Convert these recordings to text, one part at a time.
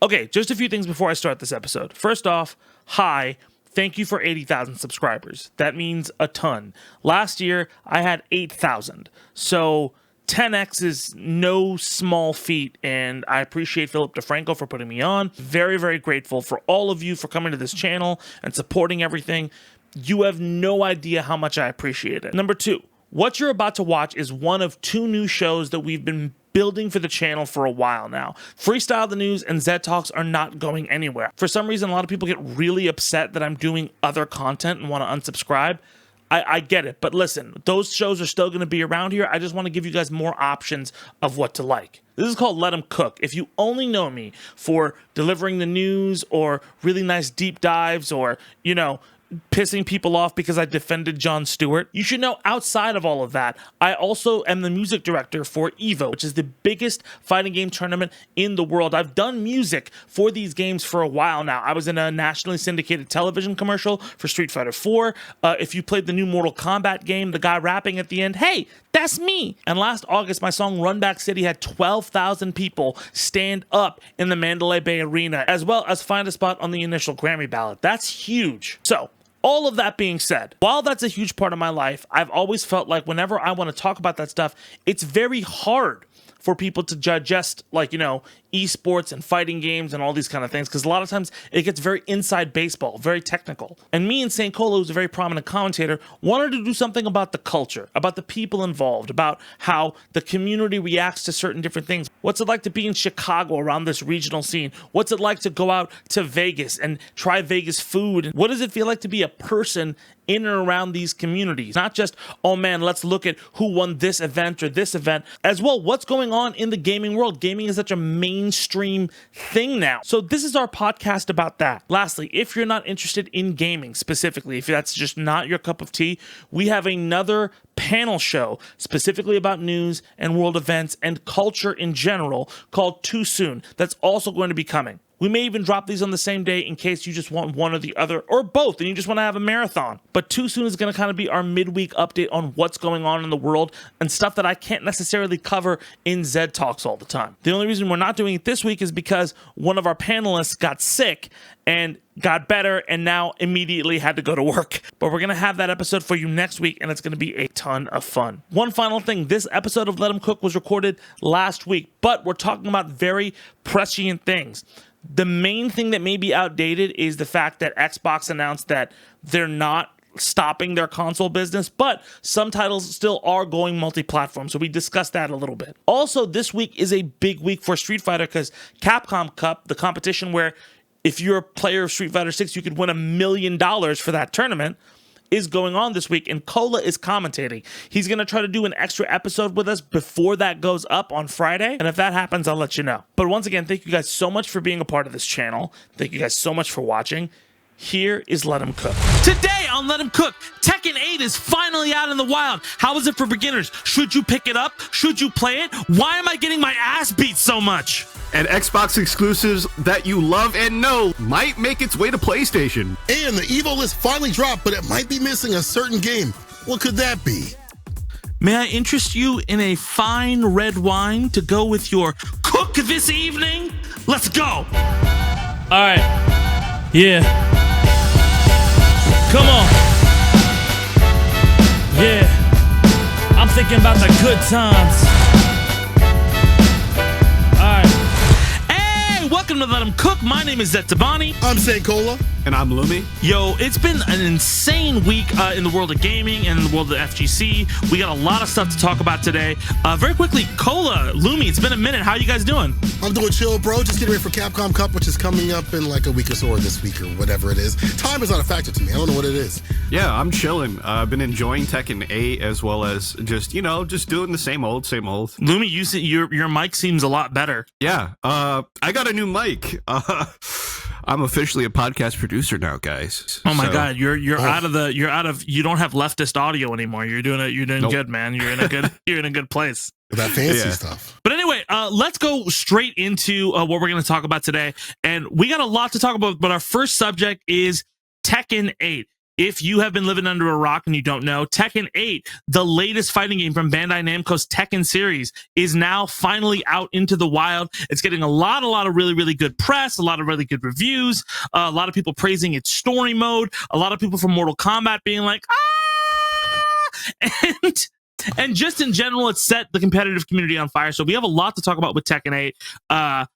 Okay, just a few things before I start this episode. First off, hi. Thank you for 80,000 subscribers. That means a ton. Last year, I had 8,000. So 10x is no small feat, and I appreciate Philip DeFranco for putting me on. Very, very grateful for all of you for coming to this channel and supporting everything. You have no idea how much I appreciate it. Number 2, what you're about to watch is one of 2 new shows that we've been building for the channel for a while now. Freestyle the News and Zed Talks are not going anywhere. For some reason, a lot of people get really upset that I'm doing other content and want to unsubscribe. I get it, but listen, those shows are still going to be around here. I just want to give you guys more options of what to like. This is called Let Them Cook. If you only know me for delivering the news or really nice deep dives or, you know, pissing people off because I defended Jon Stewart, you should know outside of all of that, I also am the music director for EVO, which is the biggest fighting game tournament in the world. I've done music for these games for a while now. I was in a nationally syndicated television commercial for Street Fighter 4. If you played the new Mortal Kombat game, the guy rapping at the end, hey, that's me. And last August, my song Run Back City had 12,000 people stand up in the Mandalay Bay Arena, as well as find a spot on the initial Grammy ballot. That's huge. So, all of that being said, while that's a huge part of my life, I've always felt like whenever I want to talk about that stuff, it's very hard for people to digest, like, you know, esports and fighting games and all these kind of things, because a lot of times it gets very inside baseball, very technical. And me and St. Cola, who's a very prominent commentator, wanted to do something about the culture, about the people involved, about how the community reacts to certain different things. What's it like to be in Chicago around this regional scene? What's it like to go out to Vegas and try Vegas food? What does it feel like to be a person in and around these communities? Not just, oh man, let's look at who won this event or this event. As well, what's going on in the gaming world? Gaming is such a mainstream thing now. So this is our podcast about that. Lastly, if you're not interested in gaming specifically, if that's just not your cup of tea, we have another panel show specifically about news and world events and culture in general called Too Soon. That's also going to be coming. We may even drop these on the same day in case you just want one or the other, or both, and you just want to have a marathon. But Too Soon is going to kind of be our midweek update on what's going on in the world and stuff that I can't necessarily cover in Zed Talks all the time. The only reason we're not doing it this week is because one of our panelists got sick and got better and now immediately had to go to work. But we're going to have that episode for you next week, and it's going to be a ton of fun. One final thing, this episode of Let 'Em Cook was recorded last week, but we're talking about very prescient things. The main thing that may be outdated is the fact that Xbox announced that they're not stopping their console business, but some titles still are going multi-platform, so we discussed that a little bit. Also, this week is a big week for Street Fighter because Capcom Cup, the competition where if you're a player of Street Fighter 6, you could win $1 million for that tournament, is going on this week, and Cola is commentating. He's going to try to do an extra episode with us before that goes up on Friday, and if that happens, I'll let you know. But once again, thank you guys so much for being a part of this channel. Thank you guys so much for watching. Here is Let 'Em Cook. Today on Let 'Em Cook, Tekken 8 is finally out in the wild. How is it for beginners? Should you pick it up? Should you play it? Why am I getting my ass beat so much? And Xbox exclusives that you love and know might make its way to PlayStation. And the EVO list finally dropped, but it might be missing a certain game. What could that be? May I interest you in a fine red wine to go with your cook this evening? Let's go. All right. Yeah. Come on. Yeah. I'm thinking about the good times. Welcome to Let 'Em Cook. My name is Zaid Tabani. I'm St. Cola. And I'm Lumi. Yo, it's been an insane week in the world of gaming and in the world of FGC. We got a lot of stuff to talk about today. Very quickly, Cola, Lumi, it's been a minute. How are you guys doing? I'm doing chill, bro. Just getting ready for Capcom Cup, which is coming up in like a week or so, or this week or whatever it is. Time is not a factor to me. I don't know what it is. Yeah, I'm chilling. I've been enjoying Tekken 8 as well as just, just doing the same old, same old. Lumi, you see, your mic seems a lot better. Yeah, I got a new mic. I'm officially a podcast producer now, guys. Oh my God, you don't have leftist audio anymore. You're doing nope. Good, man. You're in a good place. That fancy stuff. But anyway, let's go straight into what we're going to talk about today. And we got a lot to talk about, but our first subject is Tekken 8. if you have been living under a rock and you don't know, Tekken 8, the latest fighting game from Bandai Namco's Tekken series, is now finally out into the wild. It's getting a lot of really, really good press, a lot of really good reviews, a lot of people praising its story mode, a lot of people from Mortal Kombat being like, and just in general, it's set the competitive community on fire. So we have a lot to talk about with Tekken 8.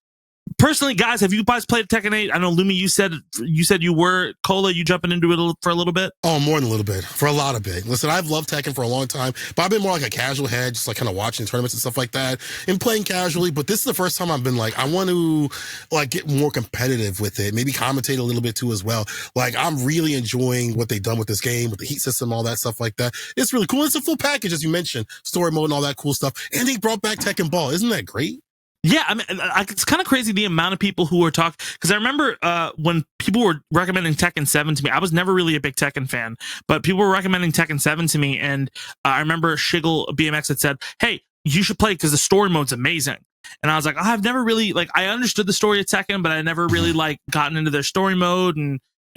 Personally, guys, have you guys played Tekken 8? I know, Lumi, you said you were. Cola, you jumping into it for a little bit? Oh, more than a little bit. For a lot of bit. Listen, I've loved Tekken for a long time, but I've been more like a casual head, just like kind of watching tournaments and stuff like that and playing casually. But this is the first time I've been like, I want to like get more competitive with it, maybe commentate a little bit too as well. Like, I'm really enjoying what they've done with this game, with the heat system, all that stuff like that. It's really cool. It's a full package, as you mentioned, story mode and all that cool stuff. And they brought back Tekken Ball. Isn't that great? Yeah, I mean, it's kind of crazy the amount of people who are talking, because I remember when people were recommending Tekken 7 to me. I was never really a big Tekken fan, but people were recommending Tekken 7 to me, and I remember Shiggle BMX had said, hey, you should play because the story mode's amazing. And I was like, I've never really, like, I understood the story of Tekken, but I never really, like, gotten into their story mode,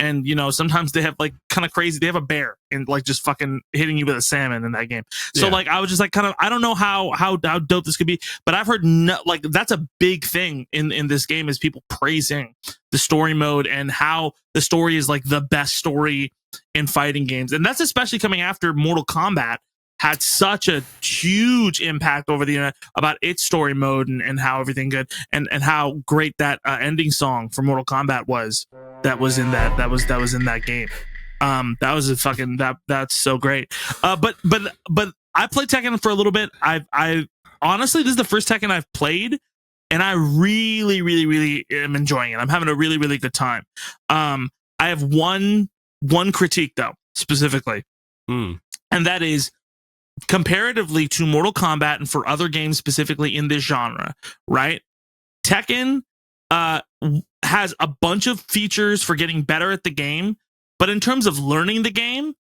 and you know, sometimes they have like kind of crazy, they have a bear and like just fucking hitting you with a salmon in that game. So like, I was just like, kind of, I don't know how dope this could be, but I've heard like that's a big thing in this game, is people praising the story mode and how the story is like the best story in fighting games. And that's especially coming after Mortal Kombat had such a huge impact over the internet about its story mode and how everything good and how great that ending song for Mortal Kombat was. That was in that game. That was a fucking that's so great. But I played Tekken for a little bit. I honestly, this is the first Tekken I've played, and I really am enjoying it. I'm having a really good time. I have one critique though, specifically, and that is comparatively to Mortal Kombat and for other games specifically in this genre, right? Tekken has a bunch of features for getting better at the game, but in terms of learning the game,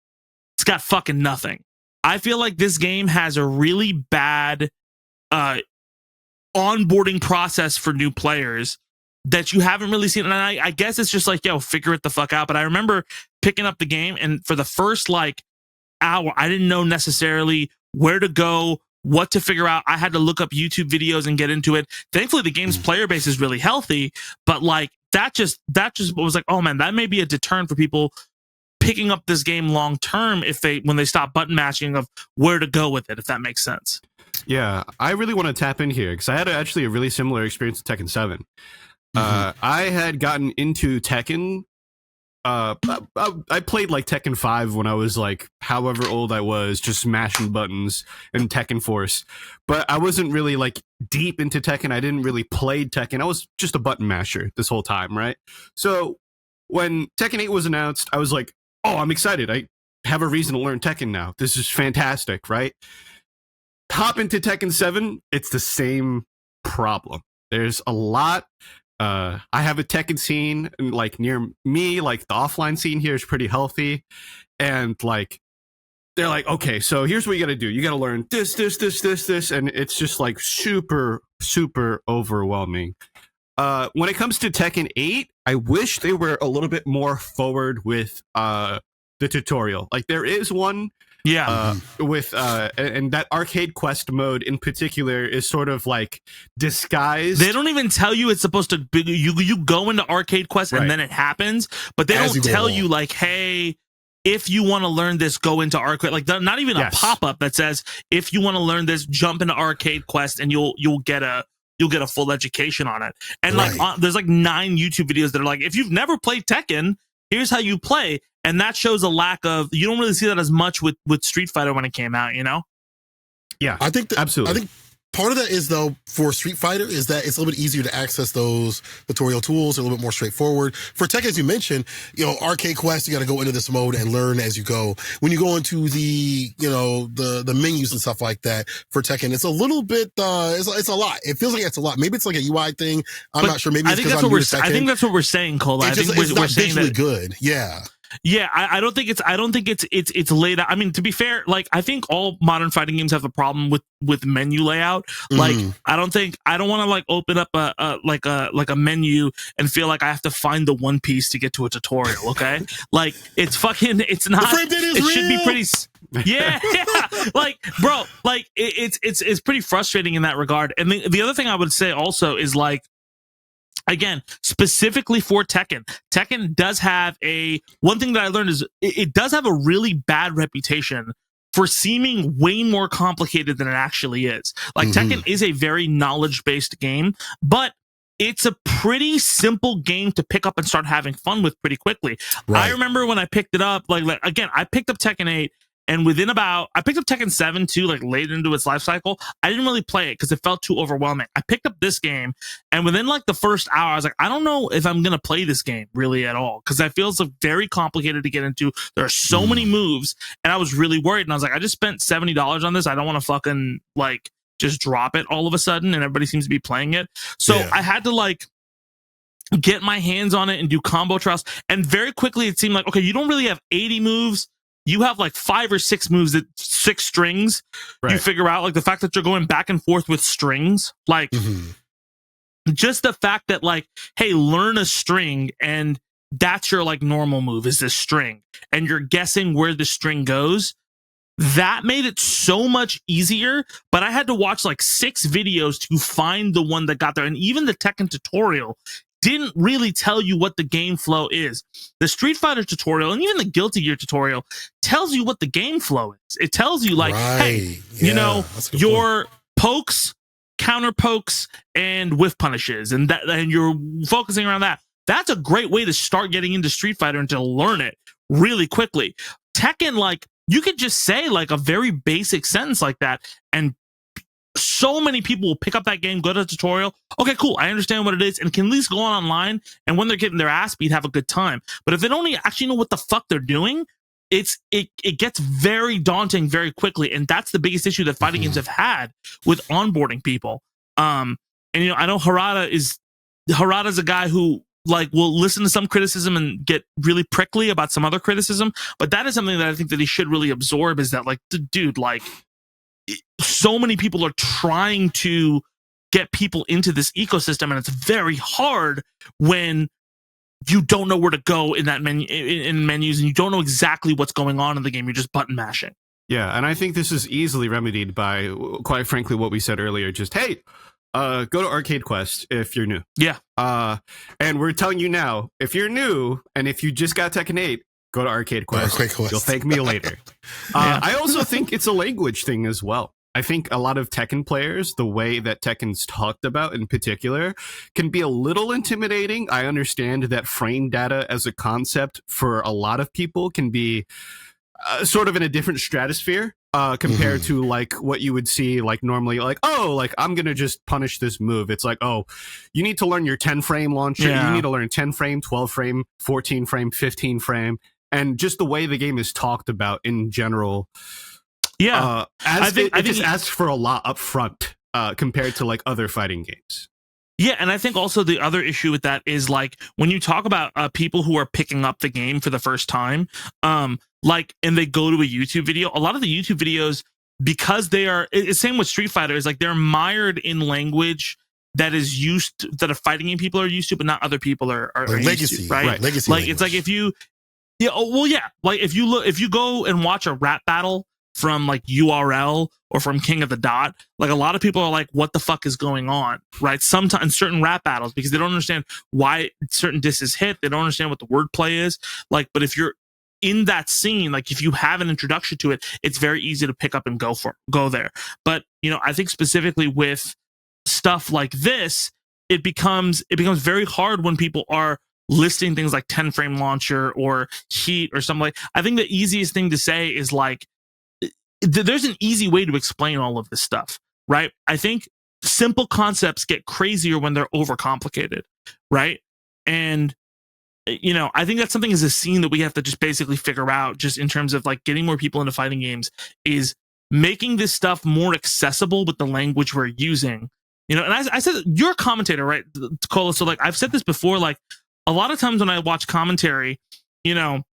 it's got fucking nothing. I feel like this game has a really bad onboarding process for new players that you haven't really seen. And I guess it's just like, yo, figure it the fuck out. But I remember picking up the game, and for the first like hour, I didn't know necessarily where to go, what to figure out. I had to look up YouTube videos and get into it. Thankfully, the game's player base is really healthy, but like that just was like, oh man, that may be a deterrent for people picking up this game long term when they stop button mashing of where to go with it, if that makes sense. Yeah, I really want to tap in here because I had actually a really similar experience with Tekken 7. I had gotten into Tekken. I played like Tekken 5 when I was like however old I was, just smashing buttons in Tekken Force. But I wasn't really like deep into Tekken. I didn't really play Tekken. I was just a button masher this whole time, right? So when Tekken 8 was announced, I was like, oh, I'm excited. I have a reason to learn Tekken now. This is fantastic, right? Hop into Tekken 7, it's the same problem. There's a lot. I have a Tekken scene like near me, like the offline scene here is pretty healthy, and like they're like, okay, so here's what you got to do. You got to learn this, and it's just like super overwhelming. When it comes to Tekken 8, I wish they were a little bit more forward with the tutorial. Like there is one. Yeah, with and that arcade quest mode in particular is sort of like disguised. They don't even tell you it's supposed to be, you go into arcade quest and then it happens, but they don't tell you like, hey, if you want to learn this, go into arcade. Like not even a pop-up that says if you want to learn this, jump into arcade quest and you'll get a full education on it. And like there's like 9 YouTube videos that are like, if you've never played Tekken, here's how you play. And that shows a lack of, you don't really see that as much with Street Fighter when it came out, you know? Yeah, I think absolutely. I think part of that is, though, for Street Fighter, is that it's a little bit easier to access those tutorial tools. They're a little bit more straightforward. For Tekken, as you mentioned, arcade quest, you got to go into this mode and learn as you go. When you go into the menus and stuff like that for Tekken, it's a little bit, it's a lot. It feels like it's a lot. Maybe it's like a UI thing. I'm not sure. Maybe it's because I'm new to Tekken. I think that's what we're saying, Cole. I think it's we're saying visually that good. Yeah. Yeah, I don't think it's laid out. I mean, to be fair, like I think all modern fighting games have a problem with menu layout. Like I don't want to like open up a menu and feel like I have to find the one piece to get to a tutorial. Okay, like it's not. It should be pretty. Yeah, like bro, like it's pretty frustrating in that regard. And the other thing I would say also is like, again, specifically for Tekken does have one thing that I learned is it does have a really bad reputation for seeming way more complicated than it actually is. Like Tekken is a very knowledge-based game, but it's a pretty simple game to pick up and start having fun with pretty quickly. Right. I remember when I picked it up, like again, I picked up Tekken 8. And I picked up Tekken 7 too, like late into its life cycle. I didn't really play it because it felt too overwhelming. I picked up this game, and within like the first hour, I was like, I don't know if I'm going to play this game really at all because I feel it's very complicated to get into. There are so many moves, and I was really worried. And I was like, I just spent $70 on this. I don't want to fucking like just drop it all of a sudden, and everybody seems to be playing it. So I had to like get my hands on it and do combo trials. And very quickly, it seemed like, okay, you don't really have 80 moves. You have like 5 or 6 moves, 6 strings. Right. You figure out like the fact that you're going back and forth with strings, like just the fact that like, hey, learn a string and that's your like normal move is this string, and you're guessing where the string goes. That made it so much easier, but I had to watch like 6 videos to find the one that got there. And even the Tekken tutorial didn't really tell you what the game flow is. The Street Fighter tutorial and even the Guilty Gear tutorial tells you what the game flow is. It tells you like, hey, you know, your pokes, counter pokes, and whiff punishes, and you're focusing around that. That's a great way to start getting into Street Fighter and to learn it really quickly. Tekken, like, you could just say like a very basic sentence like that, and so many people will pick up that game, go to the tutorial. Okay, cool. I understand what it is, and can at least go on online. And when they're getting their ass beat, have a good time. But if they don't actually know what the fuck they're doing, it gets very daunting very quickly. And that's the biggest issue that fighting games have had with onboarding people. And you know, I know Harada's a guy who like will listen to some criticism and get really prickly about some other criticism. But that is something that I think that he should really absorb, is that like, dude, like, so many people are trying to get people into this ecosystem, and it's very hard when you don't know where to go in that menu, in menus, and you don't know exactly what's going on in the game. You're just button mashing. Yeah, and I think this is easily remedied by, quite frankly, what we said earlier. Just, hey, go to Arcade Quest if you're new. Yeah. And we're telling you now, if you're new and if you just got Tekken 8, go to Arcade Quest. You'll thank me later. I also think it's a language thing as well. I think a lot of Tekken players, the way that Tekken's talked about in particular, can be a little intimidating. I understand that frame data as a concept for a lot of people can be sort of in a different stratosphere compared to like what you would see like normally, like, oh, like I'm going to just punish this move. It's like, oh, you need to learn your 10 frame launcher. Yeah. You need to learn 10 frame, 12 frame, 14 frame, 15 frame. And just the way the game is talked about in general. Yeah, I think it just asks for a lot up front compared to like other fighting games. Yeah, and I think also the other issue with that is like when you talk about people who are picking up the game for the first time, like, and they go to a YouTube video, a lot of the YouTube videos, because they are, it's same with Street Fighter, is like they're mired in language that is used, that a fighting game people are used to, but not other people are like legacy, used to, right? Legacy like language. It's like if you, like if you go and watch a rap battle from like URL or from King of the Dot, like a lot of people are like, what the fuck is going on, right? Sometimes certain rap battles, because they don't understand why certain disses hit, they don't understand what the wordplay is, like, but if you're in that scene, like if you have an introduction to it, it's very easy to pick up and go there. But you know, I think specifically with stuff like this, it becomes very hard when people are listing things like 10 frame launcher or heat or something like. I think the easiest thing to say is like, there's an easy way to explain all of this stuff, right? I think simple concepts get crazier when they're overcomplicated, right? And, you know, I think that's something as a scene that we have to just basically figure out, just in terms of like getting more people into fighting games, is making this stuff more accessible with the language we're using. You know, and I said, you're a commentator, right, Cola? So like I've said this before, like a lot of times when I watch commentary, you know,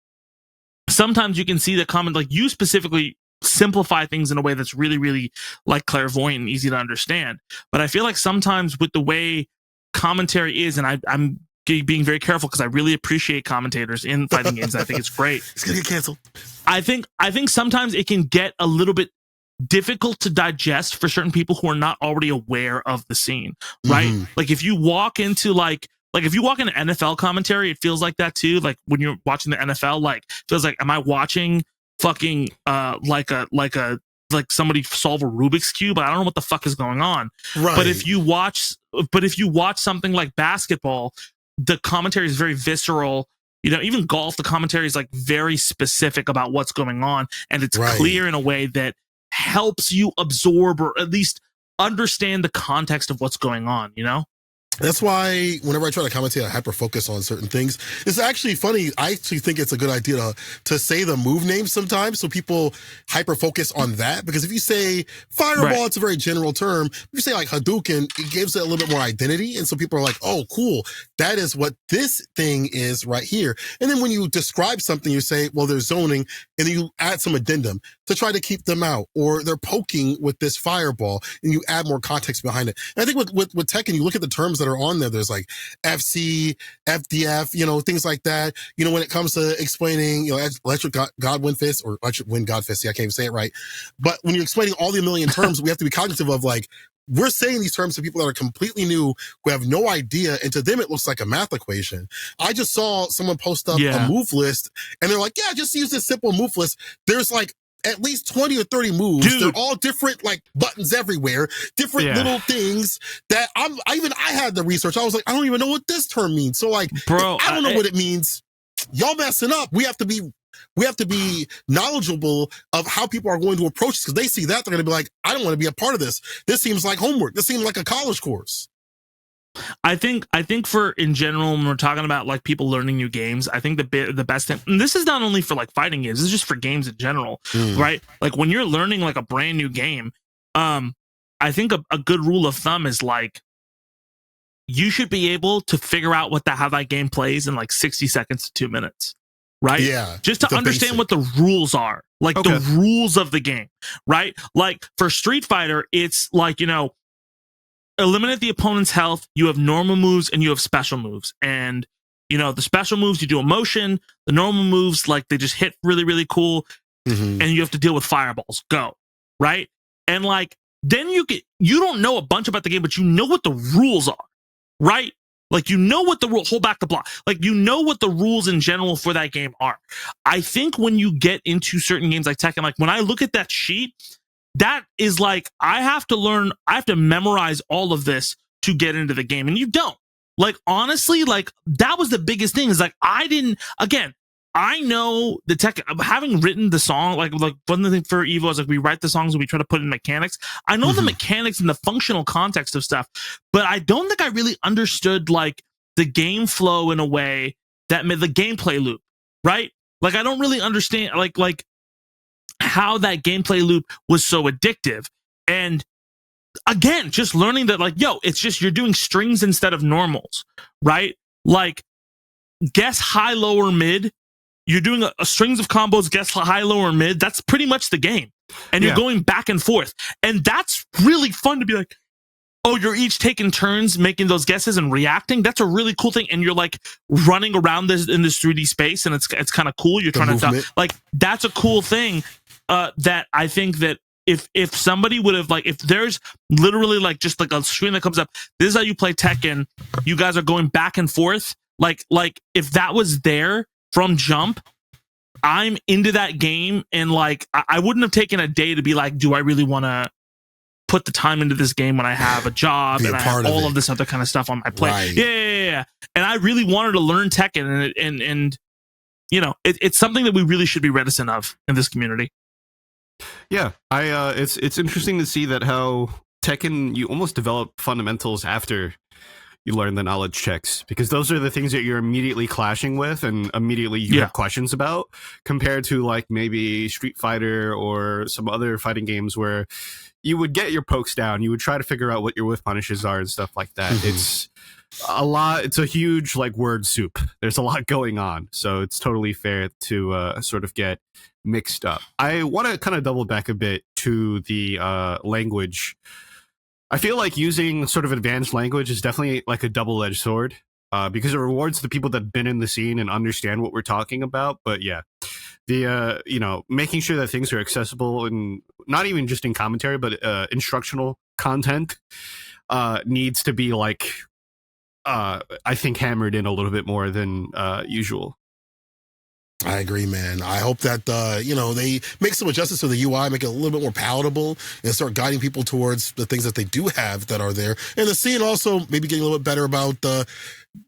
sometimes you can see the comment, like you specifically simplify things in a way that's really, really like clairvoyant and easy to understand. But I feel like sometimes with the way commentary is, and I'm being very careful because I really appreciate commentators in fighting games. I think it's great. It's gonna get canceled. I think sometimes it can get a little bit difficult to digest for certain people who are not already aware of the scene, right? Like if you walk into like if you walk into NFL commentary, it feels like that too. Like when you're watching the NFL, like it feels like, am I watching fucking like somebody solve a Rubik's Cube? I don't know what the fuck is going on. Right. But if you watch something like basketball, the commentary is very visceral. You know, even golf, the commentary is like very specific about what's going on, and it's clear in a way that helps you absorb or at least understand the context of what's going on, you know? That's why whenever I try to commentate, I hyper focus on certain things. It's actually funny. I actually think it's a good idea to say the move names sometimes so people hyper focus on that. Because if you say fireball, it's a very general term. If you say like Hadouken, it gives it a little bit more identity. And so people are like, oh, cool. That is what this thing is right here. And then when you describe something, you say, well, they're zoning, and then you add some addendum to try to keep them out, or they're poking with this fireball, and you add more context behind it. And I think with Tekken, you look at the terms that are on there. There's like FC, FDF, you know, things like that. You know, when it comes to explaining, you know, electric Godwin fist or electric wind God fist. See, I can't even say it right. But when you're explaining all the million terms, we have to be cognitive of like, we're saying these terms to people that are completely new, who have no idea, and to them it looks like a math equation. I just saw someone post up a move list, and they're like, yeah, just use this simple move list. There's like at least 20 or 30 moves. Dude. They're all different, like buttons everywhere, different little things that I had the research. I was like, I don't even know what this term means. So like, bro, I don't know what it means. Y'all messing up. We have to be knowledgeable of how people are going to approach this, because they see that, they're going to be like, I don't want to be a part of this. This seems like homework. This seems like a college course. I think for in general, when we're talking about like people learning new games, I think the best thing, and this is not only for like fighting games, this is just for games in general, right? Like when you're learning like a brand new game, I think a good rule of thumb is like, you should be able to figure out how that game plays in like 60 seconds to 2 minutes. Right? Yeah. Just to understand what the rules are, like the rules of the game, right? Like for Street Fighter, it's like, you know, eliminate the opponent's health. You have normal moves and you have special moves. And, you know, the special moves, you do omission. The normal moves, like they just hit really, really cool. And you have to deal with fireballs. Go. Right? And like, then you don't know a bunch about the game, but you know what the rules are. Right? Like, you know what the rule, hold back the block. Like, you know what the rules in general for that game are. I think when you get into certain games like Tekken, like when I look at that sheet, that is like, I have to memorize all of this to get into the game. And you don't. Like, honestly, like that was the biggest thing, is like, I know the tech, having written the song, like one of the things for EVO is like, we write the songs and we try to put in mechanics. I know the mechanics and the functional context of stuff, but I don't think I really understood like the game flow in a way that made the gameplay loop, right? Like, I don't really understand like how that gameplay loop was so addictive. And again, just learning that like, yo, it's just, you're doing strings instead of normals, right? Like, guess high, lower, mid. You're doing a strings of combos, guess high, low, or mid. That's pretty much the game. And you're going back and forth. And that's really fun to be like, oh, you're each taking turns making those guesses and reacting. That's a really cool thing. And you're like running around in this 3D space, and it's kind of cool. You're trying to like, that's a cool thing that I think that if somebody would have, like, if there's literally like just like a screen that comes up, this is how you play Tekken, you guys are going back and forth. Like if that was there from jump, I'm into that game, and like I wouldn't have taken a day to be like, do I really want to put the time into this game when I have a job and I have all of this other kind of stuff on my plate? Right. Yeah. And I really wanted to learn Tekken, and you know, it's something that we really should be reticent of in this community. Yeah, it's interesting to see that how Tekken, you almost develop fundamentals after you learn the knowledge checks, because those are the things that you're immediately clashing with and immediately you have questions about, compared to like maybe Street Fighter or some other fighting games where you would get your pokes down, you would try to figure out what your whiff punishes are and stuff like that. a lot. It's a huge like word soup. There's a lot going on, so it's totally fair to sort of get mixed up. I want to kind of double back a bit to the language. I feel like using sort of advanced language is definitely like a double-edged sword because it rewards the people that have been in the scene and understand what we're talking about. But yeah, the making sure that things are accessible and not even just in commentary, but instructional content needs to be like I think hammered in a little bit more than usual. I agree, man. I hope that, they make some adjustments to the UI, make it a little bit more palatable, and start guiding people towards the things that they do have that are there. And the scene also maybe getting a little bit better about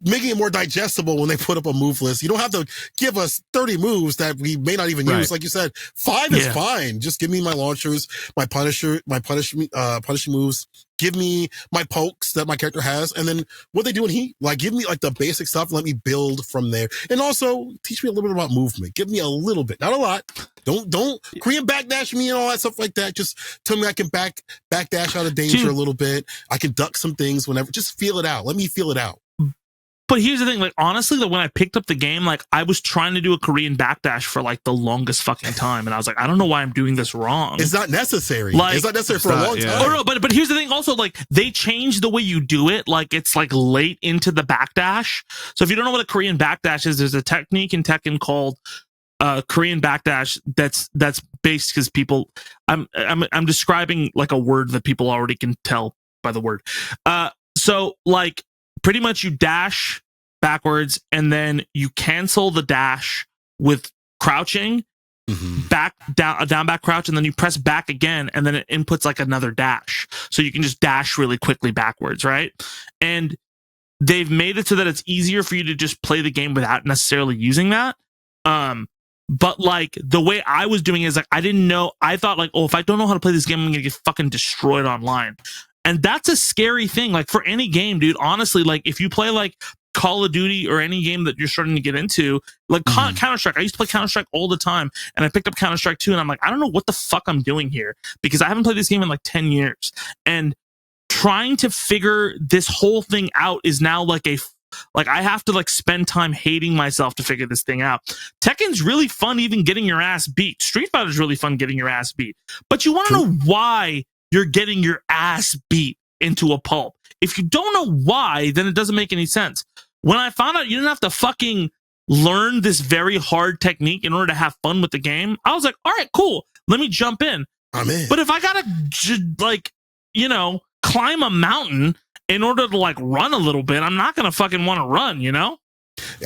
making it more digestible when they put up a move list. You don't have to give us 30 moves that we may not even use. Like you said, 5 is fine. Just give me my launchers, my punishing moves. Give me my pokes that my character has, and then what they do in Heat. Like, give me like the basic stuff. Let me build from there, and also teach me a little bit about movement. Give me a little bit, not a lot. Don't Korean backdash me and all that stuff like that. Just tell me I can backdash out of danger a little bit. I can duck some things whenever. Just feel it out. Let me feel it out. But here's the thing, like, honestly, when I picked up the game, like, I was trying to do a Korean backdash for, like, the longest fucking time, and I was like, I don't know why I'm doing this wrong. It's not necessary. Like, it's not necessary for a long time. Oh, no, but here's the thing, also, like, they changed the way you do it, like, it's, like, late into the backdash. So if you don't know what a Korean backdash is, there's a technique in Tekken called Korean backdash that's based, because people, I'm describing, like, a word that people already can tell by the word. So, like, pretty much you dash backwards and then you cancel the dash with crouching, back down back crouch, and then you press back again, and then it inputs like another dash. So you can just dash really quickly backwards, right? And they've made it so that it's easier for you to just play the game without necessarily using that. But like the way I was doing it is like I didn't know. I thought like, oh, if I don't know how to play this game, I'm gonna get fucking destroyed online. And that's a scary thing, like for any game, dude. Honestly, like if you play like Call of Duty or any game that you're starting to get into, like Counter-Strike. I used to play Counter-Strike all the time, and I picked up Counter-Strike 2, and I'm like, I don't know what the fuck I'm doing here, because I haven't played this game in like 10 years. And trying to figure this whole thing out is now like I have to like spend time hating myself to figure this thing out. Tekken's really fun even getting your ass beat. Street Fighter's really fun getting your ass beat. But you want to know why you're getting your ass beat into a pulp. If you don't know why, then it doesn't make any sense. When I found out you didn't have to fucking learn this very hard technique in order to have fun with the game, I was like, all right, cool. Let me jump in. I'm in. But if I gotta like, climb a mountain in order to like run a little bit, I'm not gonna fucking want to run,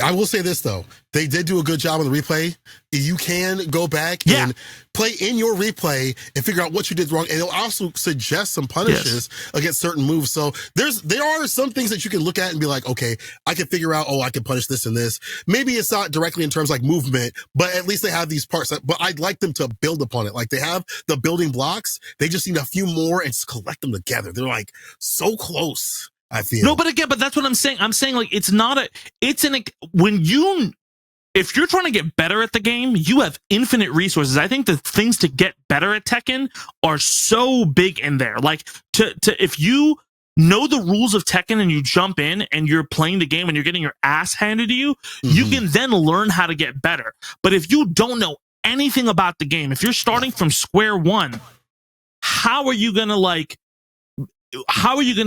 I will say this though, they did do a good job on the replay. You can go back and play in your replay and figure out what you did wrong, and it'll also suggest some punishes against certain moves. So there are some things that you can look at and be like, okay, I can figure out, I can punish this and this. Maybe it's not directly in terms like movement, but at least they have these parts. But I'd like them to build upon it. Like they have the building blocks. They just need a few more and just collect them together. They're like so close. I feel. No, but that's what I'm saying. I'm saying like if you're trying to get better at the game, you have infinite resources. I think the things to get better at Tekken are so big in there. Like if you know the rules of Tekken and you jump in and you're playing the game and you're getting your ass handed to you, you can then learn how to get better. But if you don't know anything about the game, if you're starting from square one, how are you gonna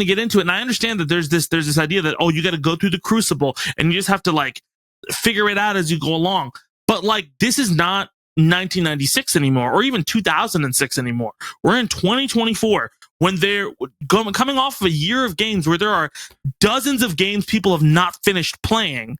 get into it? And I understand that there's this idea that, you got to go through the crucible and you just have to like figure it out as you go along. But like, this is not 1996 anymore, or even 2006 anymore. We're in 2024 when they're coming off of a year of games where there are dozens of games people have not finished playing,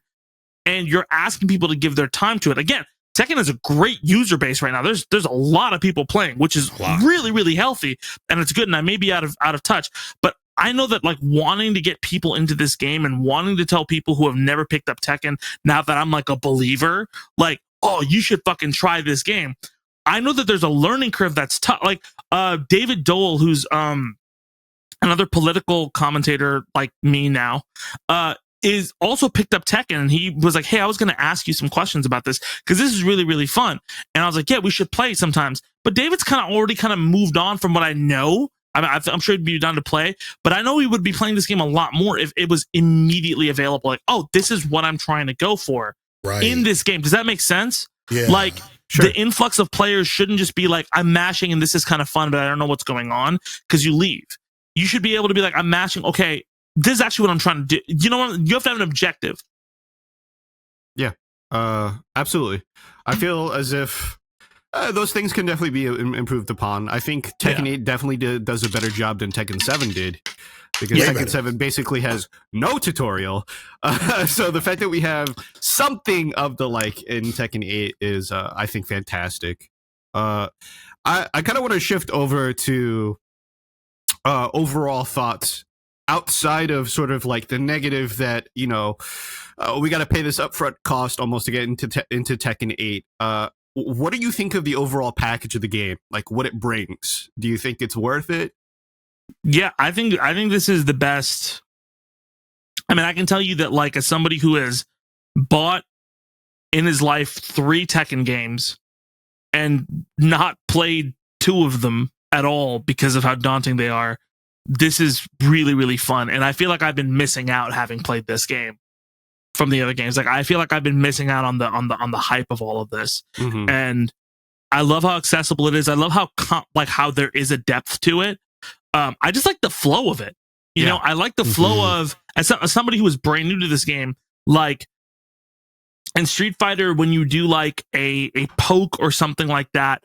and you're asking people to give their time to it. Again, Tekken has a great user base right now. There's a lot of people playing, which is really, really healthy, and it's good. And I may be out of touch, but I know that like wanting to get people into this game and wanting to tell people who have never picked up Tekken, now that I'm like a believer, like, you should fucking try this game. I know that there's a learning curve that's tough. Like David Dole, who's another political commentator like me now, is also picked up Tekken, and he was like, hey, I was going to ask you some questions about this because this is really, really fun. And I was like, yeah, we should play sometimes. But David's already moved on from what I know I'm sure he'd be down to play, but I know he would be playing this game a lot more if it was immediately available. Like, oh, this is what I'm trying to go for in this game. Does that make sense? Yeah. Like, the influx of players shouldn't just be like, I'm mashing and this is kind of fun, but I don't know what's going on, because you leave. You should be able to be like, I'm mashing. Okay, this is actually what I'm trying to do. You know what? You have to have an objective. Yeah, absolutely. I feel as if those things can definitely be improved upon. I think Tekken 8 definitely does a better job than Tekken 7 did. Because Tekken 7 basically has no tutorial. So the fact that we have something of the like in Tekken 8 is, I think, fantastic. I kind of want to shift over to overall thoughts outside of sort of like the negative that, you know, we got to pay this upfront cost almost to get into Tekken 8. What do you think of the overall package of the game? Like, what it brings? Do you think it's worth it? Yeah, I think this is the best. I mean, I can tell you that, like, as somebody who has bought in his life 3 Tekken games and not played 2 of them at all because of how daunting they are, this is really, really fun. And I feel like I've been missing out having played this game from the other games. Like, I feel like I've been missing out on the hype of all of this. Mm-hmm. And I love how accessible it is. I love how how there is a depth to it. I just like the flow of it. You know, I like the flow of, as somebody who was brand new to this game, like in Street Fighter, when you do like a poke or something like that,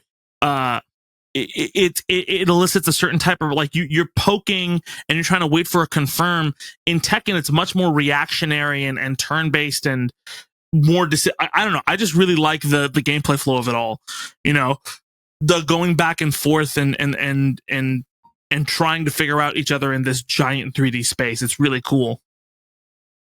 it elicits a certain type of, like, you're poking and you're trying to wait for a confirm. In Tekken, it's much more reactionary and turn-based and more, I don't know. I just really like the gameplay flow of it all. You know, the going back and forth and trying to figure out each other in this giant 3D space. It's really cool.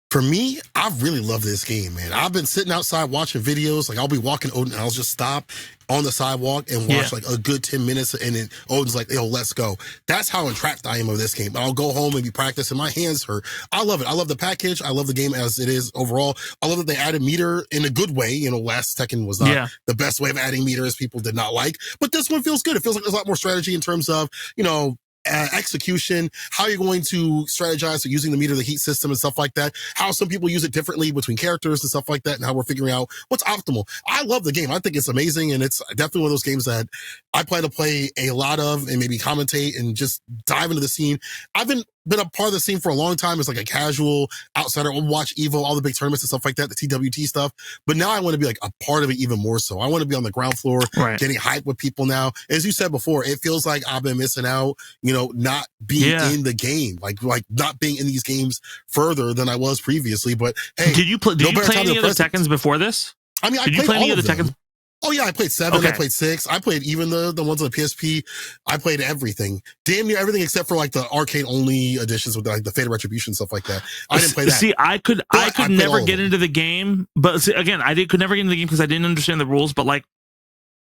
For me, I really love this game, man. I've been sitting outside watching videos. Like, I'll be walking Odin, and I'll just stop on the sidewalk and watch like a good 10 minutes, and then Odin's like, yo, let's go. That's how entrapped I am of this game. I'll go home and be practicing. My hands hurt. I love it. I love the package. I love the game as it is overall. I love that they added meter in a good way. You know, last Tekken was not the best way of adding meter, as people did not like. But this one feels good. It feels like there's a lot more strategy in terms of, you know, execution, how you're going to strategize for using the meter, the heat system and stuff like that, how some people use it differently between characters and stuff like that, and how we're figuring out what's optimal. I love the game. I think it's amazing, and it's definitely one of those games that I plan to play a lot of and maybe commentate and just dive into the scene. I've been a part of the scene for a long time as like a casual outsider. I'll watch EVO, all the big tournaments and stuff like that, the TWT stuff. But now I want to be like a part of it even more so. I want to be on the ground floor, getting hyped with people now. As you said before, it feels like I've been missing out, you know, not being in the game, like not being in these games further than I was previously. But hey, did you play any other Tekkens before this? I mean, I played all of them. Oh yeah, I played 7, I played 6, I played even the ones on the PSP. I played everything, damn near everything except for like the arcade only editions with like the Fate of Retribution stuff like that. I didn't play that. See, I could never get into the game, but see, again, could never get into the game because I didn't understand the rules. But like,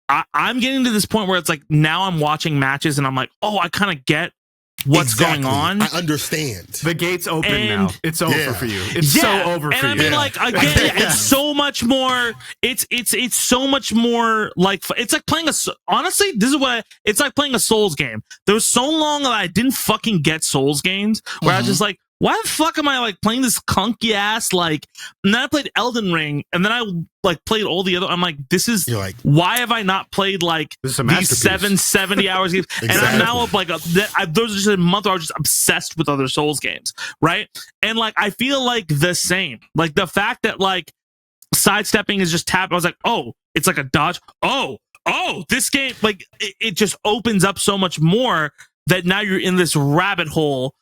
I'm getting to this point where it's like now I'm watching matches and I'm like, oh, I kind of get what's going on. I understand. The gate's open now. It's over for you. It's so over for you. And I mean, like, again, it's so much more. It's so much more like, it's like playing honestly, this is what it's like playing a Souls game. There was so long that I didn't fucking get Souls games where I was just like, why the fuck am I like playing this clunky ass, like, and then I played Elden Ring and then I like played all the other, I'm like, this is like, why have I not played like these 770 hours games? Exactly. And I'm now up like, there was just a month where I was just obsessed with other Souls games. Right. And like, I feel like the same, like the fact that like sidestepping is just tap. I was like, oh, it's like a dodge. Oh, this game, like it just opens up so much more that now you're in this rabbit hole.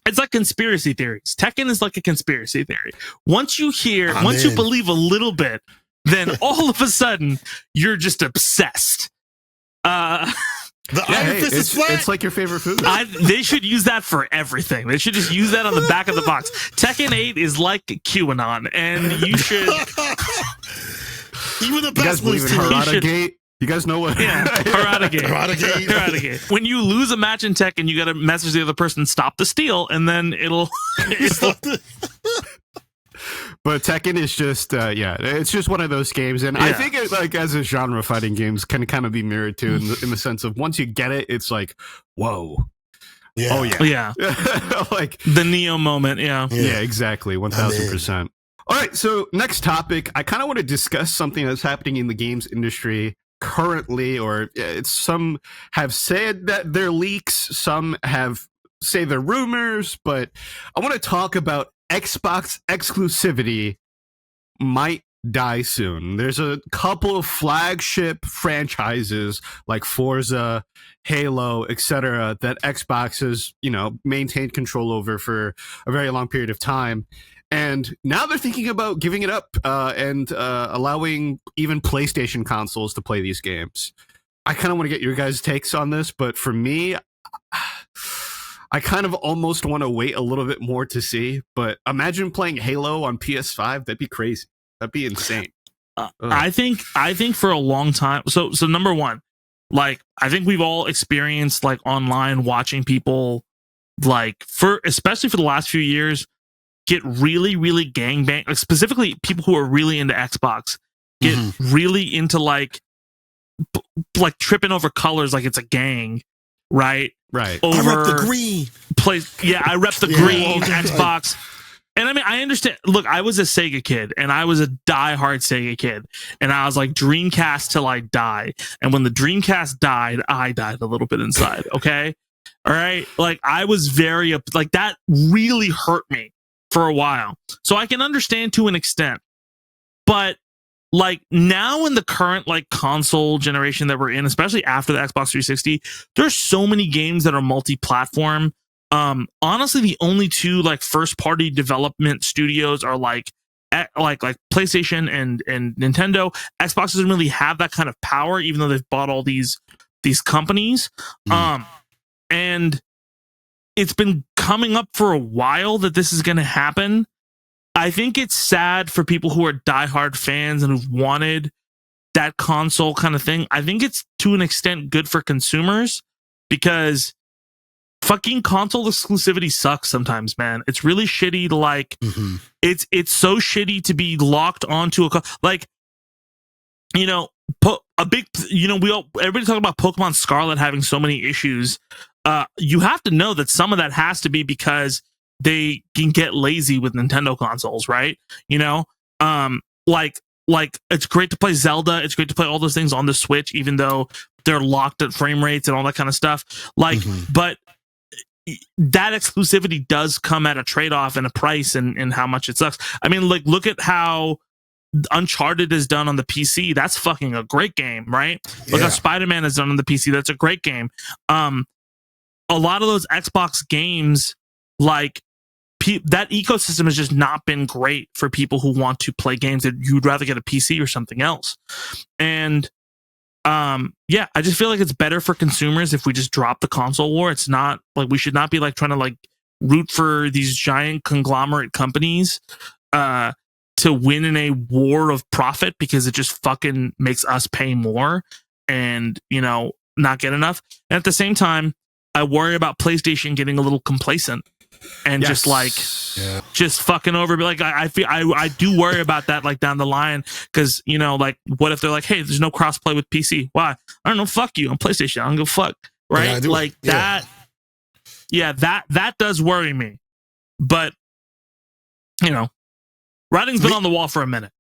It's like conspiracy theories. Tekken is like a conspiracy theory. Once you believe a little bit, then all of a sudden you're just obsessed. The Iron Fist is flat. It's like your favorite food. They should use that for everything. They should just use that on the back of the box. Tekken 8 is like QAnon, and you should. Even the best ones too. You guys know what? Yeah, Harada Gate. When you lose a match in Tekken, you got to message the other person, stop the steal, and then it'll But Tekken is just, it's just one of those games. And I think it, like, as a genre, fighting games can kind of be mirrored too, in the sense of once you get it, it's like, whoa. Yeah. Oh, yeah. Like the Neo moment. Yeah, exactly. 1000%. All right. So next topic, I kind of want to discuss something that's happening in the games industry currently, or some have said that they're leaks. Some have say they're rumors, but I want to talk about Xbox exclusivity might die soon. There's a couple of flagship franchises like Forza, Halo, etc. that Xbox has, maintained control over for a very long period of time. And now they're thinking about giving it up and allowing even PlayStation consoles to play these games. I kind of want to get your guys' takes on this, but for me, I kind of almost want to wait a little bit more to see. But imagine playing Halo on PS5. That'd be crazy. That'd be insane. I think for a long time. So number one, like, I think we've all experienced like online watching people like especially for the last few years get really, really gangbang, like specifically people who are really into Xbox get really into like tripping over colors like it's a gang, right? Right. Over I rep the green. I rep the green Xbox. And I mean, I understand. Look, I was a Sega kid, and I was a diehard Sega kid, and I was like Dreamcast till I die. And when the Dreamcast died, I died a little bit inside. Okay, all right. Like, I was very like, that really hurt me for a while. So I can understand to an extent, but like now in the current like console generation that we're in, especially after the Xbox 360, there's so many games that are multi-platform. Honestly, the only two like first party development studios are like PlayStation and Nintendo. Xbox doesn't really have that kind of power, even though they've bought all these companies. And it's been coming up for a while that this is going to happen. I think it's sad for people who are diehard fans and who've wanted that console kind of thing. I think it's to an extent good for consumers because fucking console exclusivity sucks sometimes, man. It's really shitty to like, it's so shitty to be locked onto everybody talking about Pokemon Scarlet having so many issues. You have to know that some of that has to be because they can get lazy with Nintendo consoles, right? Like it's great to play Zelda. It's great to play all those things on the Switch, even though they're locked at frame rates and all that kind of stuff. Like, but that exclusivity does come at a trade-off and a price and how much it sucks. I mean, like, look at how Uncharted is done on the PC. That's fucking a great game, right? Look how Spider-Man is done on the PC. That's a great game. A lot of those Xbox games, like, that ecosystem has just not been great for people who want to play games that you'd rather get a PC or something else. And I just feel like it's better for consumers if we just drop the console war. It's not like we should not be like trying to like root for these giant conglomerate companies to win in a war of profit because it just fucking makes us pay more and, not get enough. And at the same time, I worry about PlayStation getting a little complacent and just fucking over. Like, I do worry about that, like, down the line, because like, what if they're like, hey, there's no crossplay with PC? Why? I don't know. Fuck you on PlayStation. I don't give a fuck. Right? That does worry me. But writing's been on the wall for a minute.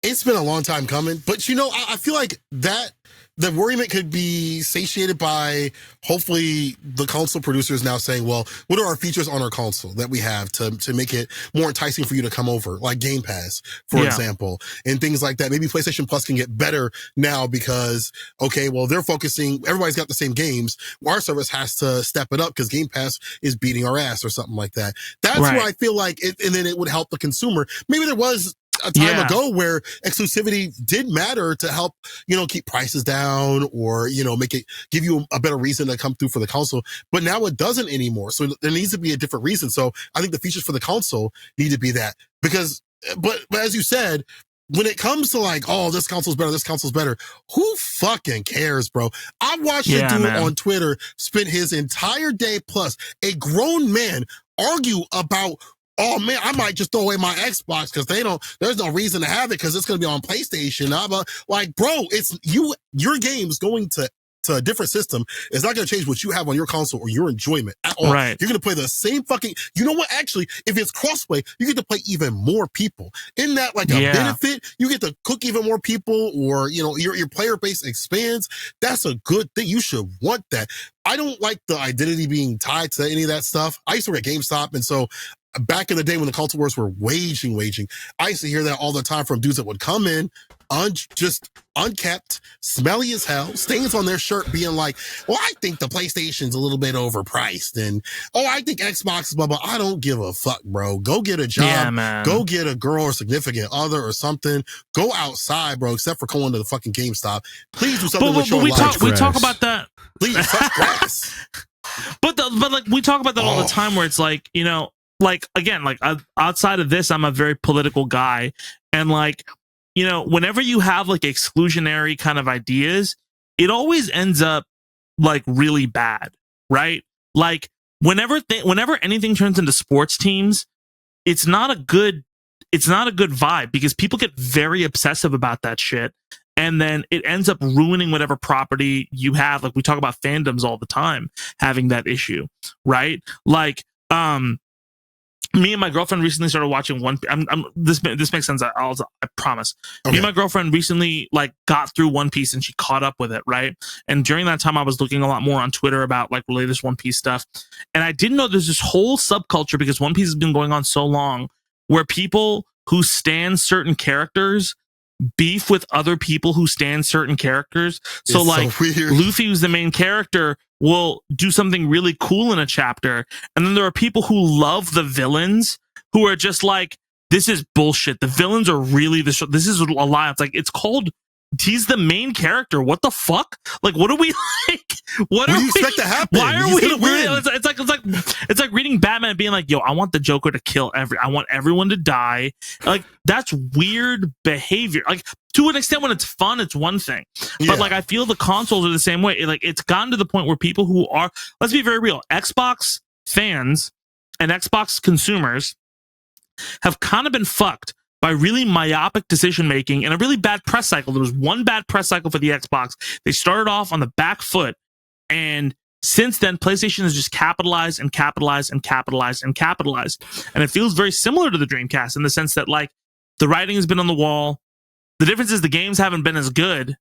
It's been a long time coming, but I feel like that the worriment could be satiated by hopefully the console producers now saying, well, what are our features on our console that we have to make it more enticing for you to come over, like Game Pass, for example, and things like that. Maybe PlayStation Plus can get better now because, okay, well, they're focusing, everybody's got the same games. Our service has to step it up because Game Pass is beating our ass or something like that. That's where I feel like it, and then it would help the consumer. Maybe there was a time ago where exclusivity did matter to help, keep prices down or, make it, give you a better reason to come through for the console. But now it doesn't anymore. So there needs to be a different reason. So I think the features for the console need to be that because, but as you said, when it comes to like, oh, this console's better, who fucking cares, bro? I watched a dude on Twitter spend his entire day plus, a grown man, argue about oh man, I might just throw away my Xbox because there's no reason to have it because it's going to be on PlayStation. I'm like, bro, it's your game is going to a different system. It's not going to change what you have on your console or your enjoyment at all. Right. You're going to play the same fucking, you know what? Actually, if it's crossplay, you get to play even more people. Isn't that like a benefit? You get to cook even more people, or, you know, your player base expands. That's a good thing. You should want that. I don't like the identity being tied to any of that stuff. I used to work at GameStop, and so back in the day when the console wars were waging, I used to hear that all the time from dudes that would come in, just unkept, smelly as hell, stains on their shirt, being like, well, I think the PlayStation's a little bit overpriced, and I think Xbox is blah, blah. I don't give a fuck, bro. Go get a job. Yeah, man. Go get a girl or significant other or something. Go outside, bro, except for going to the fucking GameStop. Please do something with your life. We talk about that. Please, cut grass. But like we talk about that all the time, where it's like, you know, like, again, like outside of this, I'm a very political guy. And like, you know, whenever you have like exclusionary kind of ideas, it always ends up like really bad, right? Like whenever anything turns into sports teams, it's not a good vibe, because people get very obsessive about that shit. And then it ends up ruining whatever property you have. Like we talk about fandoms all the time having that issue, right? Like, me and my girlfriend recently started watching this makes sense. I promise. Okay. Me and my girlfriend recently like got through One Piece, and she caught up with it, right? And during that time, I was looking a lot more on Twitter about like the latest One Piece stuff. And I didn't know there's this whole subculture, because One Piece has been going on so long, where people who stan certain characters beef with other people who stan certain characters. So like Luffy, who's the main character, will do something really cool in a chapter, and then there are people who love the villains who are just like, this is bullshit. The villains are really this is a lie. It's like, it's called, he's the main character. What the fuck? Like, what are we like? What do you expect to happen? Why are we really? It's like reading Batman and being like, yo, I want the Joker to kill I want everyone to die. Like, that's weird behavior. Like, to an extent, when it's fun, it's one thing. But like, I feel the consoles are the same way. Like, it's gotten to the point where people who are, let's be very real, Xbox fans and Xbox consumers have kind of been fucked by really myopic decision making and a really bad press cycle. There was one bad press cycle for the Xbox. They started off on the back foot, and since then, PlayStation has just capitalized and capitalized and capitalized and capitalized. And it feels very similar to the Dreamcast in the sense that like the writing has been on the wall. The difference is the games haven't been as good,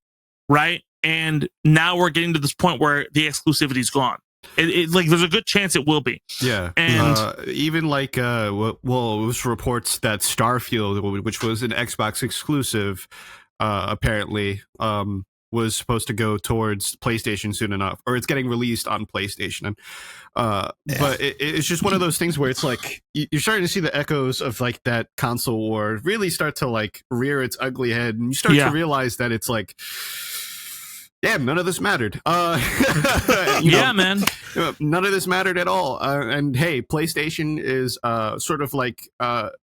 right? And now we're getting to this point where the exclusivity's gone. It like, there's a good chance it will be. Yeah. And even like, well, it was reports that Starfield, which was an Xbox exclusive, apparently, was supposed to go towards PlayStation soon enough, or it's getting released on PlayStation. But it's just one of those things where it's like, you're starting to see the echoes of like that console war really start to like rear its ugly head, and you start to realize that it's like, damn, none of this mattered. Man. None of this mattered at all. And hey, PlayStation is sort of like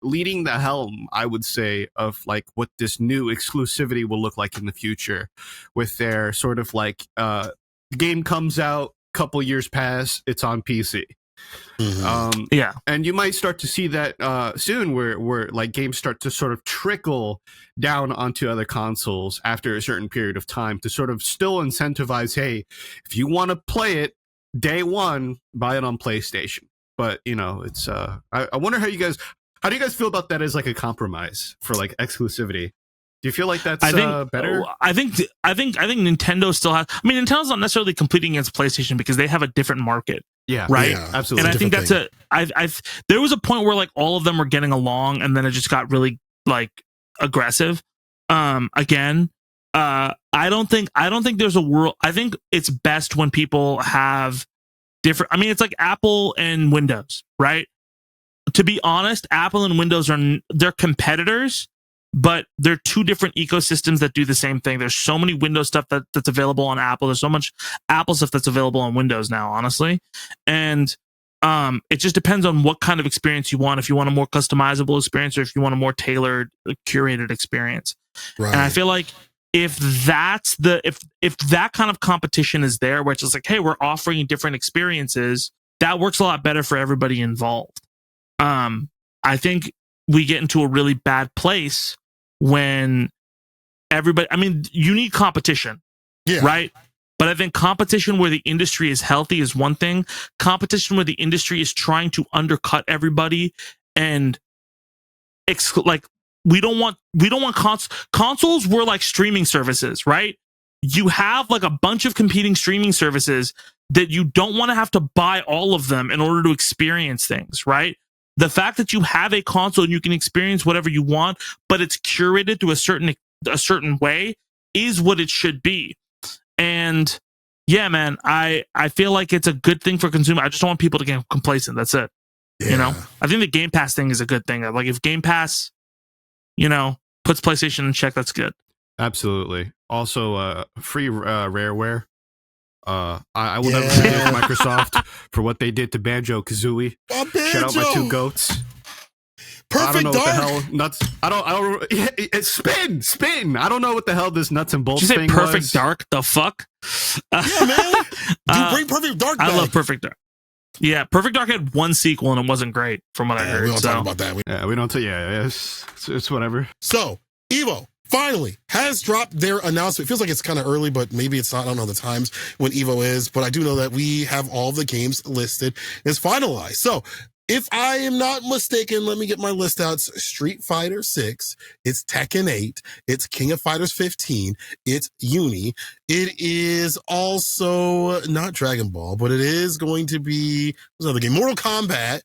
leading the helm, I would say, of like what this new exclusivity will look like in the future, with their sort of like the game comes out, couple years pass, it's on PC. Mm-hmm. And you might start to see that soon, where like games start to sort of trickle down onto other consoles after a certain period of time to sort of still incentivize, hey, if you want to play it day one, buy it on PlayStation. But you know, it's I wonder how do you guys feel about that as like a compromise for like exclusivity? Do you feel like that's better? I think Nintendo still has. I mean, Nintendo's not necessarily competing against PlayStation because they have a different market. Yeah, right. Yeah, absolutely. And I think that's there was a point where like all of them were getting along, and then it just got really like aggressive. Again, I don't think there's a world. I think it's best when people have different. I mean, it's like Apple and Windows, right? To be honest, Apple and Windows they're competitors, but they're two different ecosystems that do the same thing. There's so many Windows stuff that's available on Apple. There's so much Apple stuff that's available on Windows now, honestly. And it just depends on what kind of experience you want. If you want a more customizable experience, or if you want a more tailored, curated experience. Right. And I feel like if that's if that kind of competition is there, where it's just like, hey, we're offering different experiences, that works a lot better for everybody involved. I think we get into a really bad place when everybody, I mean, you need competition, right? But I think competition where the industry is healthy is one thing. Competition where the industry is trying to undercut everybody and like we don't want consoles were like streaming services, right? You have like a bunch of competing streaming services that you don't want to have to buy all of them in order to experience things, right? The fact that you have a console and you can experience whatever you want, but it's curated to a certain way is what it should be. And yeah, man, I feel like it's a good thing for consumer. I just don't want people to get complacent. That's it. Yeah. You know, I think the Game Pass thing is a good thing. Like if Game Pass, you know, puts PlayStation in check, that's good. Absolutely. Also, free Rareware. I will never forgive Microsoft for what they did to Banjo-Kazooie. Shout out my two goats. Perfect I don't know Dark. what the hell nuts. I don't. It's spin. I don't know what the hell this nuts and bolts Did you say thing Perfect was. Dark? The fuck? Yeah, man. Dude, bring Perfect Dark back. I love Perfect Dark. Yeah, Perfect Dark had one sequel and it wasn't great, from what I heard. We don't talk about that. We don't. It's whatever. So EVO finally has dropped their announcement. It feels like it's kind of early, but maybe it's not. I don't know the times when EVO is, but I do know that we have all the games listed. It's finalized. So if I am not mistaken, let me get my list out. It's Street Fighter 6. It's Tekken 8. It's King of Fighters 15. It's Uni. It is also not Dragon Ball, but it is going to be what's another game? Mortal Kombat.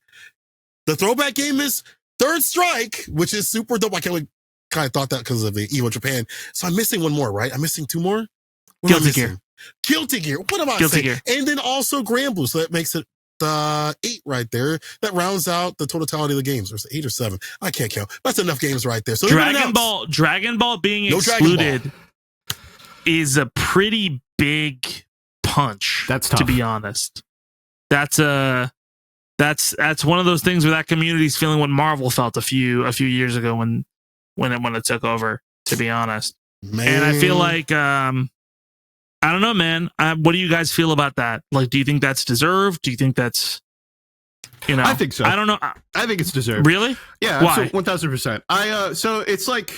The throwback game is Third Strike, which is super dope. I kind of thought that because of the EVO Japan. So I'm missing one more, right? I'm missing two more. Guilty Gear. Guilty Gear. What am I saying? And then also Grand Blue. So that makes it 8 right there. That rounds out the totality of the games. Or is it 8 or 7? I can't count. That's enough games right there. So Dragon Ball being excluded is a pretty big punch. That's tough. To be honest. That's one of those things where that community's feeling what Marvel felt a few years ago when it took over, to be honest. Man. And I feel like I don't know, man. What do you guys feel about that? Like, do you think that's deserved? Do you think that's, you know? I think so. I don't know. I think it's deserved. Really? Yeah. Why? 1000%. So it's like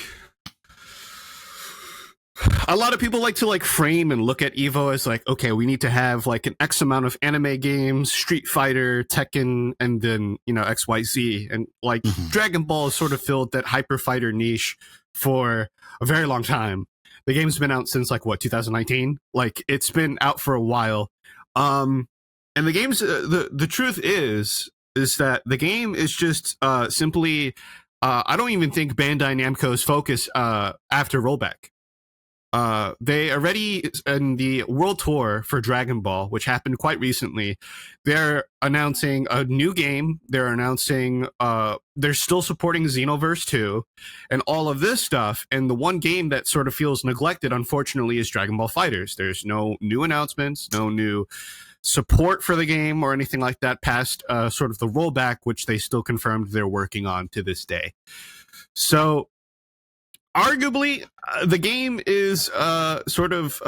a lot of people like to like frame and look at EVO as like, okay, we need to have like an X amount of anime games, Street Fighter, Tekken, and then, you know, XYZ. And like Dragon Ball has sort of filled that hyper fighter niche for a very long time. The game's been out since like what, 2019? Like it's been out for a while. And the game's the truth is that the game is just simply I don't even think Bandai Namco's focus after rollback. They already in the world tour for Dragon Ball, which happened quite recently, they're announcing a new game. They're announcing they're still supporting Xenoverse 2 and all of this stuff. And the one game that sort of feels neglected, unfortunately, is Dragon Ball FighterZ. There's no new announcements, no new support for the game or anything like that past sort of the rollback, which they still confirmed they're working on to this day. So arguably, the game is sort of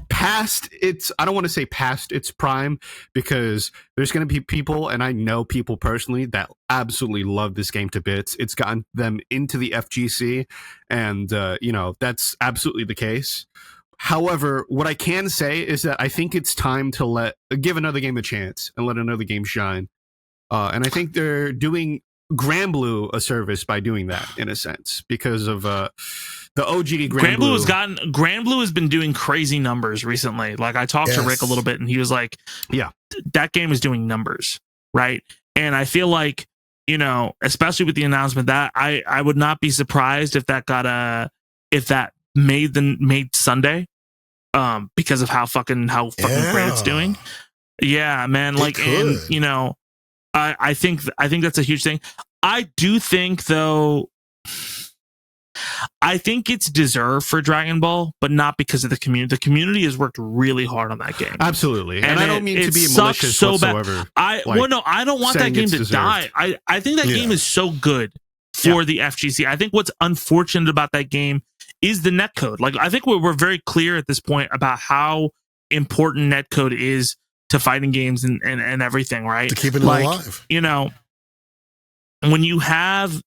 past its, I don't want to say past its prime, because there's going to be people, and I know people personally, that absolutely love this game to bits. It's gotten them into the FGC, and, you know, that's absolutely the case. However, what I can say is that I think it's time to give another game a chance and let another game shine. And I think they're doing Grand Blue a service by doing that, in a sense, because of the OG Grand Blue. Grand Blue has been doing crazy numbers recently. Like I talked to Rick a little bit, and he was like, "Yeah, that game is doing numbers, right?" And I feel like, you know, especially with the announcement that I would not be surprised if that made Sunday, because of how fucking great it's doing. Yeah, man. Like, and you know, I think that's a huge thing. I do think, though, I think it's deserved for Dragon Ball, but not because of the community. The community has worked really hard on that game. Absolutely. And I don't mean to be malicious whatsoever. I don't want that game to die. I think that game is so good for the FGC. I think what's unfortunate about that game is the netcode. Like, I think we're very clear at this point about how important netcode is to fighting games and everything, right? To keep it alive. You know, when you have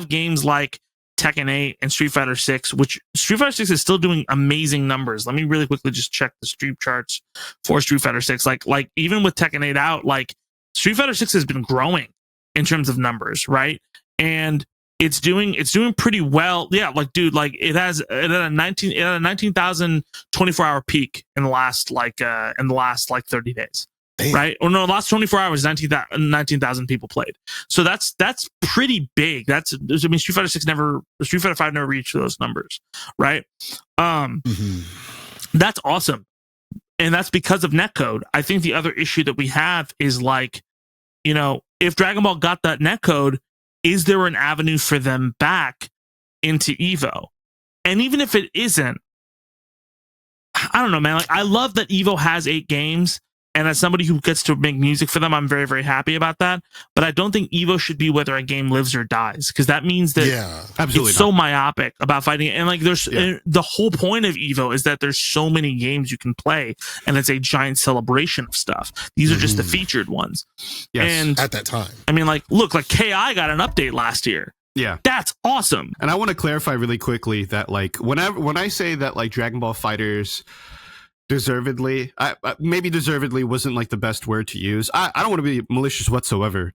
games like Tekken 8 and Street Fighter 6, which Street Fighter 6 is still doing amazing numbers. Let me really quickly just check the stream charts for Street Fighter 6. Like even with Tekken 8 out, like Street Fighter 6 has been growing in terms of numbers, right? And it's doing pretty well. Yeah, like dude, like it had a 19,000 24-hour peak in the last 30 days. Damn. Right? Or no, the last 24 hours, 19,000 people played. So that's pretty big. Street Fighter 5 never reached those numbers, right? That's awesome. And that's because of netcode. I think the other issue that we have is like, you know, if Dragon Ball got that netcode, is there an avenue for them back into EVO? And even if it isn't, I don't know, man. Like, I love that EVO has 8 games. And as somebody who gets to make music for them, I'm very, very happy about that. But I don't think EVO should be whether a game lives or dies, because that means that it's so myopic about fighting. And like, there's the whole point of EVO is that there's so many games you can play, and it's a giant celebration of stuff. These are just the featured ones. Yes. And at that time, I mean, like, look, like KI got an update last year. Yeah, that's awesome. And I want to clarify really quickly that like when I say that like Dragon Ball FighterZ deservedly, maybe deservedly wasn't like the best word to use. I don't want to be malicious whatsoever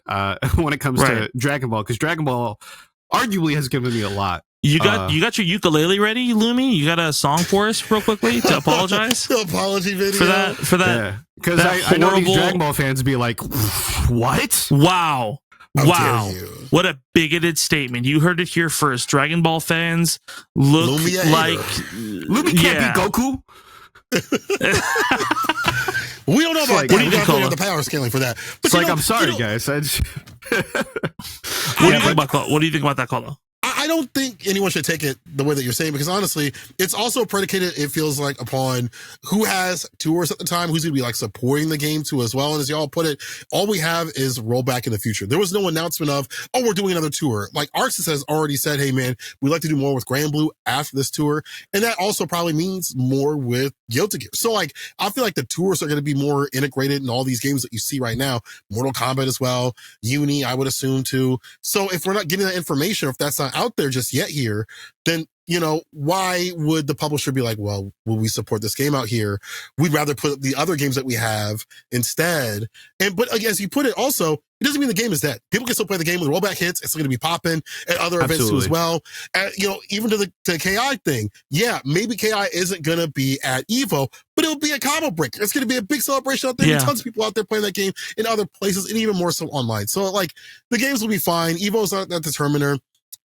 when it comes to Dragon Ball, because Dragon Ball arguably has given me a lot. You got your ukulele ready, Lumi? You got a song for us real quickly to apologize? The apology video for that. Because I know these Dragon Ball fans be like, what? Wow. Wow. What a bigoted statement. You heard it here first. Dragon Ball fans look Lumi like Lumi can't be Goku. We don't know about like, that. What do you We think, got to have the power scaling for that. But it's like, I'm sorry, guys. What do you think about that, Colo? I don't think anyone should take it the way that you're saying, because honestly, it's also predicated, it feels like, upon who has tours at the time, who's going to be like supporting the game too as well. And as y'all put it, all we have is rollback in the future. There was no announcement of, oh, we're doing another tour. Like Arxis has already said, hey man, we'd like to do more with Grand Blue after this tour. And that also probably means more with Guilty Gear. So like, I feel like the tours are going to be more integrated in all these games that you see right now. Mortal Kombat as well. Uni, I would assume too. So if we're not getting that information, or if that's not out there just yet here, then, you know, why would the publisher be like, well, will we support this game out here? We'd rather put the other games that we have instead. But as you put it, also, it doesn't mean the game is dead. People can still play the game with rollback hits. It's going to be popping at other events too as well. You know, even to the KI thing. Yeah, maybe KI isn't going to be at EVO, but it'll be a combo breaker. It's going to be a big celebration out there. Yeah. Tons of people out there playing that game in other places, and even more so online. So like, the games will be fine. EVO's not that determiner.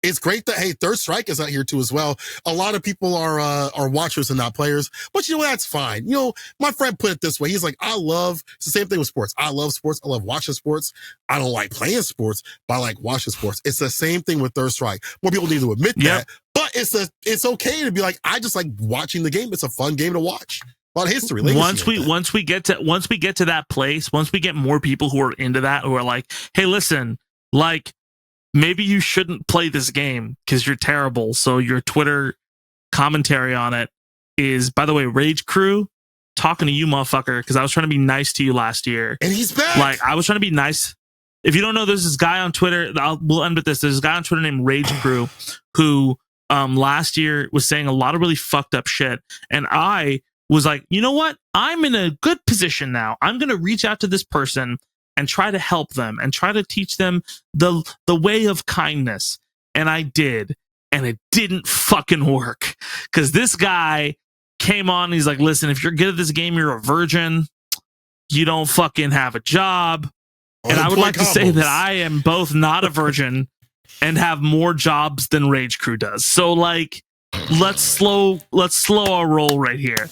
It's great that, hey, Third Strike is out here too as well. A lot of people are watchers and not players, but you know, that's fine. You know, my friend put it this way. He's like, it's the same thing with sports. I love sports. I love watching sports. I don't like playing sports, but I like watching sports. It's the same thing with Third Strike. More people need to admit that, but it's okay to be like, I just like watching the game. It's a fun game to watch. A lot of history. Once we get to that place, once we get more people who are into that, who are like, hey, listen, like, maybe you shouldn't play this game because you're terrible. So your Twitter commentary on it is, by the way, Rage Crew, talking to you, motherfucker, because I was trying to be nice to you last year. And he's back. Like, I was trying to be nice. If you don't know, there's this guy on Twitter. We'll end with this. There's this guy on Twitter named Rage Crew who last year was saying a lot of really fucked up shit. And I was like, you know what? I'm in a good position now. I'm going to reach out to this person and try to help them and try to teach them the way of kindness. And I did. And it didn't fucking work. Because this guy came on, he's like, listen, if you're good at this game, you're a virgin. You don't fucking have a job. And I would like to say that I am both not a virgin and have more jobs than Rage Crew does. So like, let's slow our roll right here.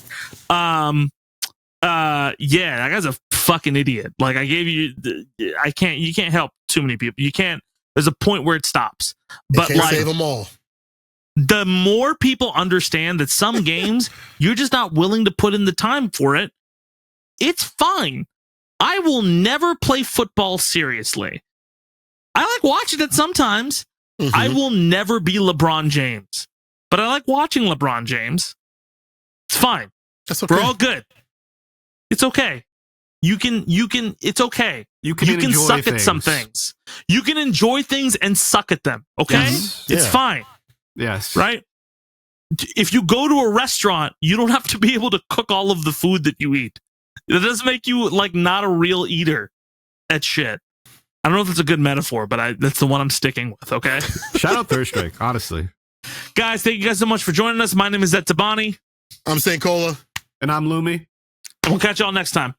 Yeah, that guy's a fucking idiot. Like, I gave you, you can't help too many people. You can't, there's a point where it stops. But can't like, save them all. The more people understand that some games, you're just not willing to put in the time for it, it's fine. I will never play football seriously. I like watching it sometimes. Mm-hmm. I will never be LeBron James, but I like watching LeBron James. It's fine. That's okay. We're all good. It's okay. You can. It's okay. You can enjoy suck things. at some things. You can enjoy things and suck at them. Okay, Yes. it's Yeah. fine. Yes. Right? If you go to a restaurant, you don't have to be able to cook all of the food that you eat. It doesn't make you like not a real eater at shit. I don't know if it's a good metaphor, but that's the one I'm sticking with, okay? Shout out Third Strike, honestly. Guys, thank you guys so much for joining us. My name is Zaid Tabani. I'm saying Cola. And I'm Lumi. And we'll catch y'all next time.